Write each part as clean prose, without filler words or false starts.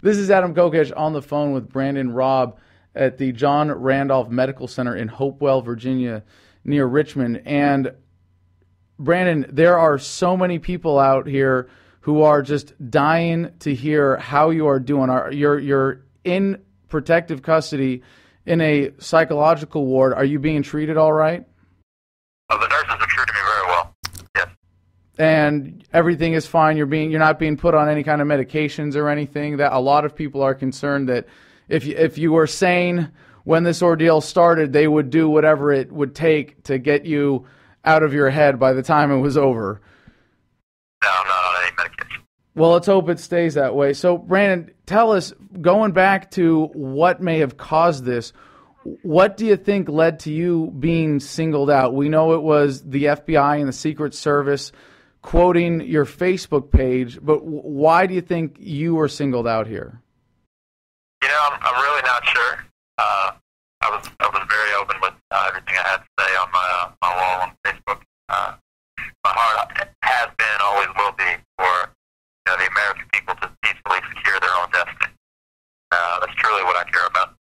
This is Adam Kokesh on the phone with Brandon Raub at the John Randolph Medical Center in Hopewell, Virginia, near Richmond. And Brandon, there are so many people out here who are just dying to hear how you are doing. You're in protective custody in a psychological ward. Are you being treated all right? Oh, the nurses have treated me very well. Yes. And everything is fine. You're not being put on any kind of medications or anything. That a lot of people are concerned that if you were sane when this ordeal started, they would do whatever it would take to get you out of your head by the time it was over. No, I'm not on any medication. Well, let's hope it stays that way. So, Brandon, tell us, going back to what may have caused this, what do you think led to you being singled out? We know it was the FBI and the Secret Service quoting your Facebook page, but why do you think you were singled out here? You know, I'm really not sure. I was very open with everything I had to say on my wall on Facebook. My heart has been, always will be, for the American people to peacefully secure their own destiny. That's truly what I care about.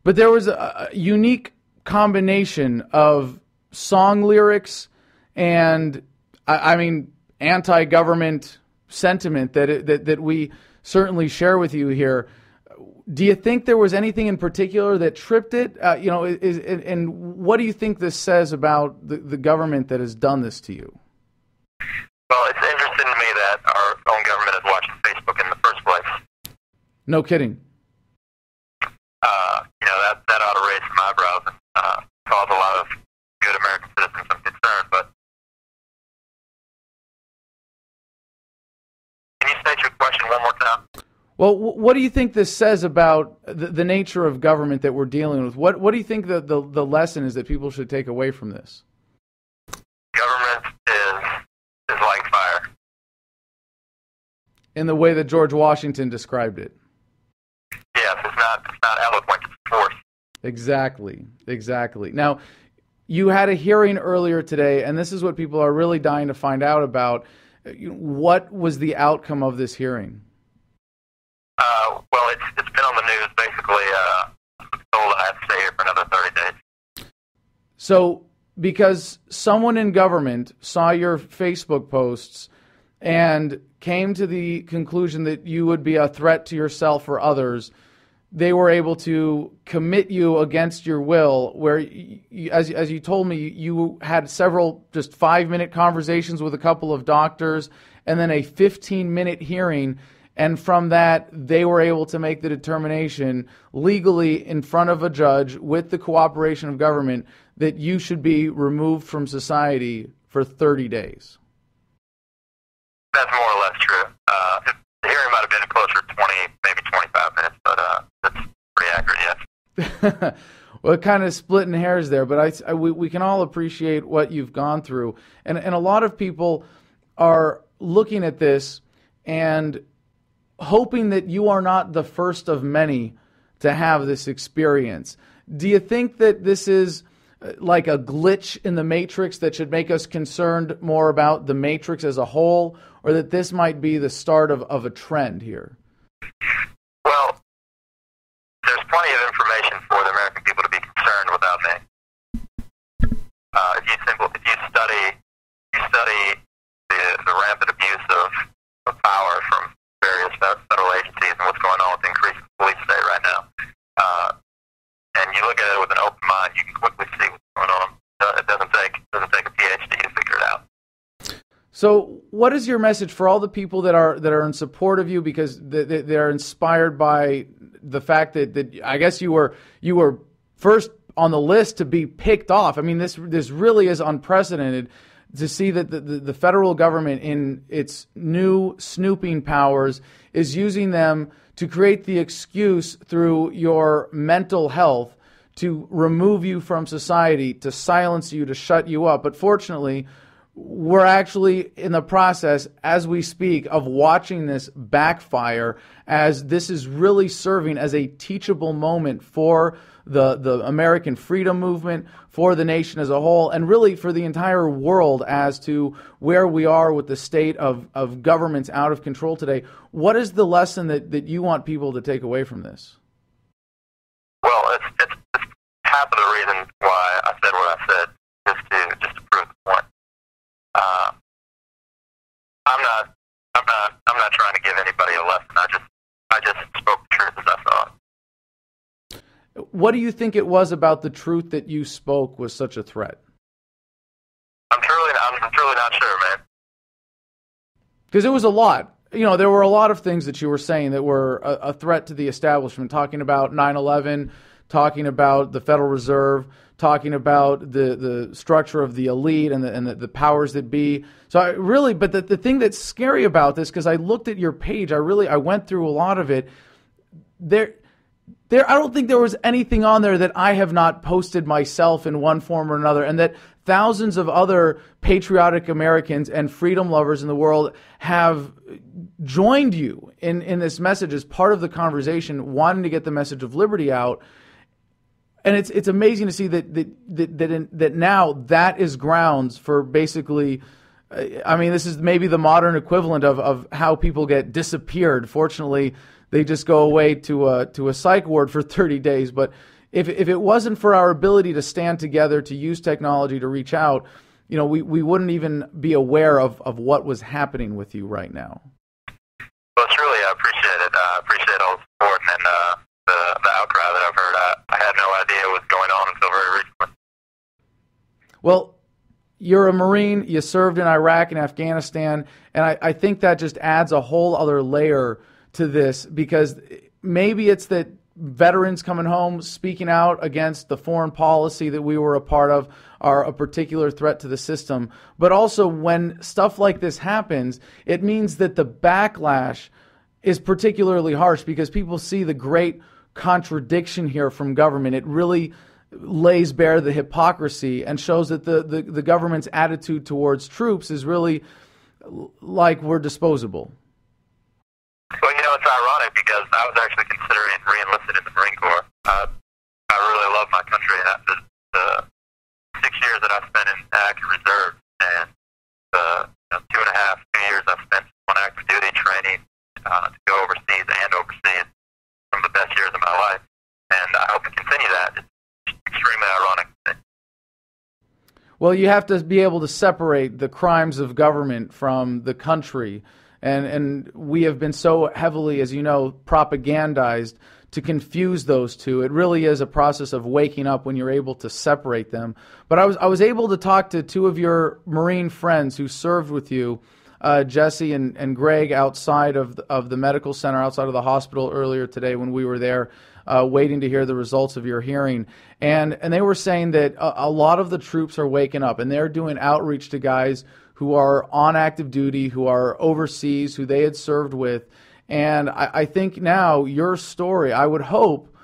But there was a unique combination of song lyrics and, I mean, anti-government sentiment that we certainly share with you here. Do you think there was anything in particular that tripped it? And what do you think this says about the government that has done this to you? Well, it's interesting to me that our own government is watching Facebook in the first place. No kidding. That ought to raise some eyebrows and cause a lot of good American citizens some concern. But can you state your question one more time? Well, what do you think this says about the nature of government that we're dealing with? What do you think the lesson is that people should take away from this? Government is like fire. In the way that George Washington described it. Yes, it's not eloquent, it's force. Exactly. Now, you had a hearing earlier today, and this is what people are really dying to find out about. What was the outcome of this hearing? Well, it's been on the news. Basically, I was told I have to stay here for another 30 days. So, because someone in government saw your Facebook posts and came to the conclusion that you would be a threat to yourself or others, they were able to commit you against your will, where, as you told me, you had several just 5-minute conversations with a couple of doctors and then a 15-minute hearing. And from that, they were able to make the determination legally in front of a judge with the cooperation of government that you should be removed from society for 30 days. That's more or less true. The hearing might have been closer to 20, maybe 25 minutes, but that's pretty accurate, yes. Well, kind of splitting hairs there, but we can all appreciate what you've gone through. And a lot of people are looking at this and hoping that you are not the first of many to have this experience. Do you think that this is like a glitch in the Matrix that should make us concerned more about the Matrix as a whole, or that this might be the start of a trend here? Well, there's plenty of information for the American people to be concerned without me. If you study the rampant abuse of power from various federal agencies and what's going on with the increased police state right now, and you look at it with an open mind, you can quickly see what's going on. It doesn't take a PhD to figure it out. So what is your message for all the people that are in support of you, because they're inspired by the fact that I guess you were first on the list to be picked off? I mean, this really is unprecedented to see that the federal government, in its new snooping powers, is using them to create the excuse through your mental health to remove you from society, to silence you, to shut you up. But fortunately, we're actually in the process, as we speak, of watching this backfire, as this is really serving as a teachable moment for the American freedom movement, for the nation as a whole, and really for the entire world as to where we are with the state of governments out of control today. What is the lesson that you want people to take away from this? Well, it's half of the reason why I said what I said, just to prove the point. I'm not trying to give anybody a lesson. I just spoke the truth as I saw it. What do you think it was about the truth that you spoke was such a threat? I'm truly not sure, man. Because it was a lot. You know, there were a lot of things that you were saying that were a threat to the establishment, talking about 9/11, talking about the Federal Reserve, talking about the structure of the elite and the powers that be. So but the thing that's scary about this, because I looked at your page, I went through a lot of it. I don't think there was anything on there that I have not posted myself in one form or another, and that thousands of other patriotic Americans and freedom lovers in the world have joined you in this message as part of the conversation, wanting to get the message of liberty out. And it's amazing to see that now that is grounds for basically, I mean, this is maybe the modern equivalent of how people get disappeared. Fortunately, they just go away to a psych ward for 30 days. But if it wasn't for our ability to stand together, to use technology to reach out, you know, we wouldn't even be aware of what was happening with you right now. Well, truly, I appreciate it. I appreciate all the support and the outcry that I've heard. I had no idea what was going on until very recently. Well, you're a Marine. You served in Iraq and Afghanistan, and I think that just adds a whole other layer to this, because maybe it's that veterans coming home speaking out against the foreign policy that we were a part of are a particular threat to the system. But also when stuff like this happens, it means that the backlash is particularly harsh, because people see the great contradiction here from government. It really lays bare the hypocrisy and shows that the government's attitude towards troops is really like we're disposable. Well, you know, it's ironic because I was actually considering re-enlisted in the Marine Corps. I really love my country, and after the 6 years that I spent in active reserve and the 2 years I spent on active duty training to go overseas and overseas, some of the best years of my life, and I hope to continue that. It's extremely ironic. Well, you have to be able to separate the crimes of government from the country. And we have been so heavily, as you know, propagandized to confuse those two. It really is a process of waking up when you're able to separate them. But I was able to talk to two of your Marine friends who served with you, Jesse and Greg, outside of the medical center, outside of the hospital earlier today when we were there waiting to hear the results of your hearing. And they were saying that a lot of the troops are waking up, and they're doing outreach to guys who are on active duty, who are overseas, who they had served with. And I think now your story, I would hope,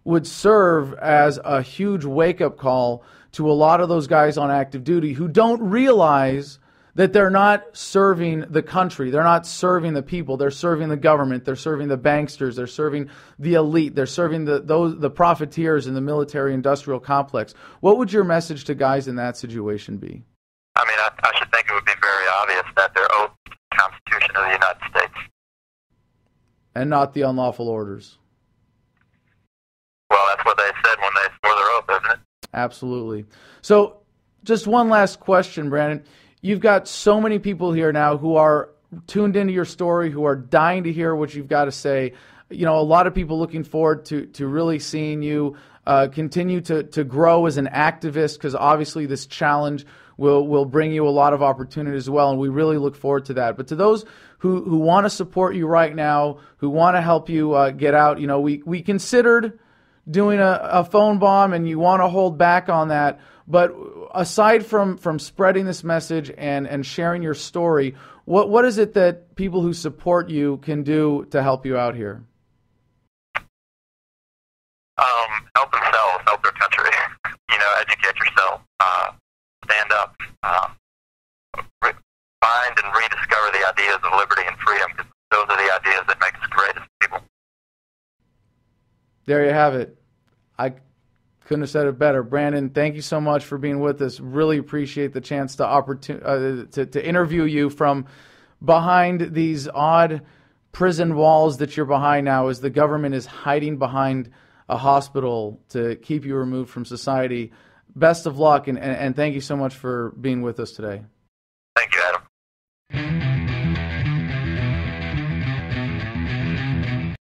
would serve as a huge wake-up call to a lot of those guys on active duty who don't realize that they're not serving the country. They're not serving the people. They're serving the government. They're serving the banksters. They're serving the elite. They're serving the profiteers in the military-industrial complex. What would your message to guys in that situation be? I mean, I should think it would be very obvious that they're oath to the Constitution of the United States. And not the unlawful orders. Well, that's what they said when they swore their oath, isn't it? Absolutely. So just one last question, Brandon. You've got so many people here now who are tuned into your story, who are dying to hear what you've got to say. You know, a lot of people looking forward to really seeing you continue to grow as an activist, because obviously this challenge will bring you a lot of opportunity as well, and we really look forward to that. But to those who want to support you right now, who want to help you get out, you know, we considered doing a phone bomb, and you want to hold back on that. But aside from spreading this message and sharing your story, what is it that people who support you can do to help you out here? Help themselves, help their country. You know, educate yourself, stand up. find and rediscover the ideas of liberty and freedom, because those are the ideas that make us great as people. There you have it. I couldn't have said it better. Brandon, thank you so much for being with us. Really appreciate the chance to interview you from behind these odd prison walls that you're behind now, as the government is hiding behind a hospital to keep you removed from society. Best of luck, and thank you so much for being with us today.